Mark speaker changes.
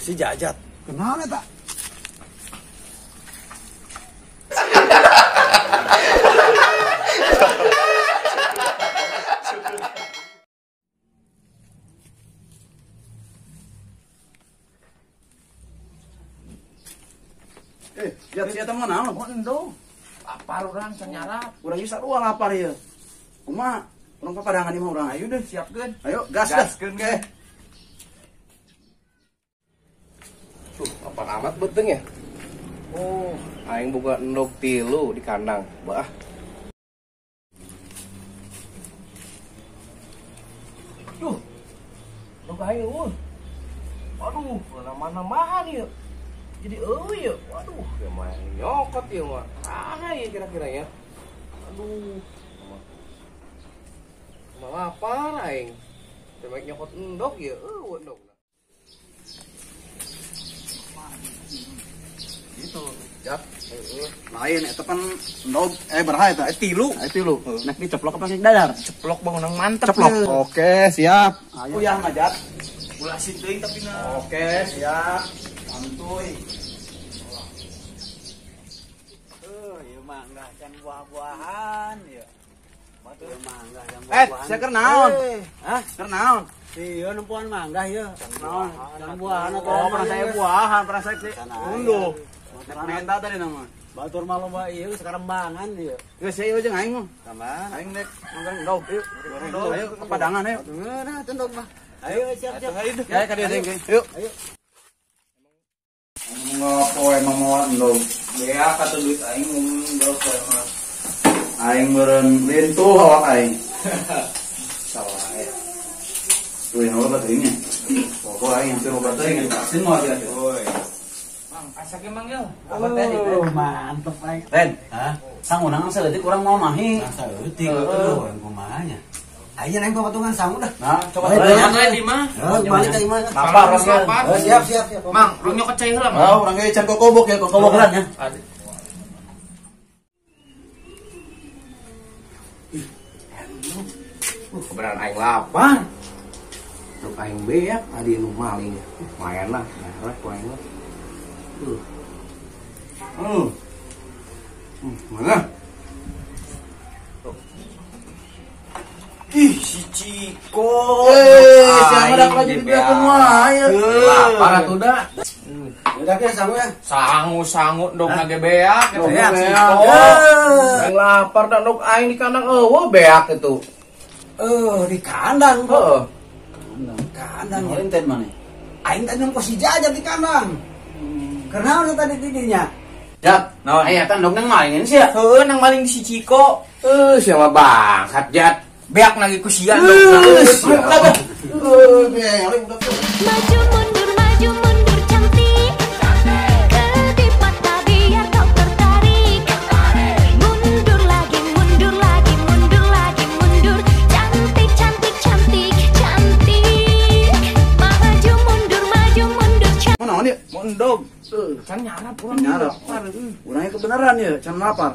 Speaker 1: Si Jajat.
Speaker 2: Kenapa tak?
Speaker 1: Jat siapa mau naon?
Speaker 3: Oh endo. Lapar urang sanyarap.
Speaker 1: Urang ieu sarua lapar ieu. Kumaha? Urang papadangan di mah urang.
Speaker 3: Ayo deh siapkeun.
Speaker 1: Ayo gas.
Speaker 3: Gaskeun ge.
Speaker 4: Tuh, apaan amat beteng ya? Oh, aing boga endog 3 di kandang. Bah. Duh. Endog aing eueuh. Waduh, nama-namahan ieu. Jadi ya. Waduh, ya main nyokot ya mah. Ah, ya kira-kira ya. Aduh. Malah lapar aing. Coba nyokot endog ya, endog.
Speaker 1: Gitu. Jat. Lain eta pan endog baraha eta?
Speaker 3: 3.
Speaker 1: 3. Nek diceplok apa sih dadar?
Speaker 3: Ceplok bangunan mantep.
Speaker 1: Ceplok. Oke, siap. Uyah mah Jat.
Speaker 3: Bulasin teuing tapi na.
Speaker 1: Oke, siap. Santuy.
Speaker 2: Ieu mah enggak can buah-buahan ya. Batur mangga can
Speaker 1: Eh,
Speaker 2: buah-buahan.
Speaker 1: saya keur naon?
Speaker 2: Hah?
Speaker 1: Keur naon?
Speaker 2: Ieu nempuan mangga ieu. Naon? Can buahan atau
Speaker 1: Oh, pernah saya buahan, pernah saya unduh.
Speaker 2: Nek
Speaker 1: Menta tadi nama.
Speaker 2: batur mah loba ieu sakarembangan ieu.
Speaker 1: Geus saya jeung aing mah.
Speaker 2: Tambahan.
Speaker 1: Aing dek ngomong endog. Yuk. Ayo ke padangan ayo.
Speaker 2: Ngeunah tendog mah. Ayo siap-siap.
Speaker 1: Ya ka dieu teh. Yuk.
Speaker 2: Ayo.
Speaker 1: Ngopo emang mau endog. Bea kata duit aing endog mah. Aing meureun lintuh awak aing. Salah aya. Tuh yang apa teh ini? Pokok aing yang suruh teh ngasin mah dia. Oi.
Speaker 3: Mang, asak emang ya.
Speaker 2: Apa tadi? Mantep aing.
Speaker 1: Ren, sang unang saeutik urang mau mahi.
Speaker 2: Saeutik atuh urang kumahanya. Ayo neng patungan sangu dah.
Speaker 1: Nah, coba
Speaker 2: Ayo,
Speaker 1: tanya.
Speaker 3: Mang di mah.
Speaker 2: Balik ka imah.
Speaker 1: Lapar urang ge.
Speaker 3: Lapar.
Speaker 2: Siap.
Speaker 3: Mang, rung nyokot cai heula,
Speaker 1: Oh,
Speaker 3: Mang.
Speaker 1: urang ge can kokobok ya, kokobok heula nya.
Speaker 4: Kebenaran aing lapar. Truk aing beak tadi nu maling. Lumayan lah, merek ku aing mah. Mana?
Speaker 3: Ih, si Ciko.
Speaker 1: Siapa dak lagi di belakang mah aya.
Speaker 4: Lapar atuh da.
Speaker 2: Udah ke sangu ya.
Speaker 3: Sangu dong nage beak.
Speaker 4: Dong
Speaker 3: Beak,
Speaker 4: beak.
Speaker 3: Ciko.
Speaker 4: Aing lapar da dog aing di kandang eueuh beak itu.
Speaker 2: Di kandang
Speaker 4: Heeh.
Speaker 2: Kandang ya.
Speaker 1: Enten mana?
Speaker 2: Aing tadi nang si Jajat di kandang. Kenapa tadi tidinya?
Speaker 1: Jat, naon aya kan dong nang malingin sia.
Speaker 3: Heuh, nang maling si Ciko.
Speaker 4: Siapa bangsat Jat.
Speaker 3: Beak nage kusian dong.
Speaker 5: Maju mundur cantik, kedip mata biar kau tertarik. Mundur lagi, mundur lagi, mundur lagi, mundur. Cantik, cantik, cantik, cantik. Maju mundur cantik.
Speaker 1: Mana naon ieu?
Speaker 3: Mondog. Can nyarap urang
Speaker 1: Nyarap.
Speaker 3: lapar.
Speaker 1: Urang kebenaran ya, can lapar.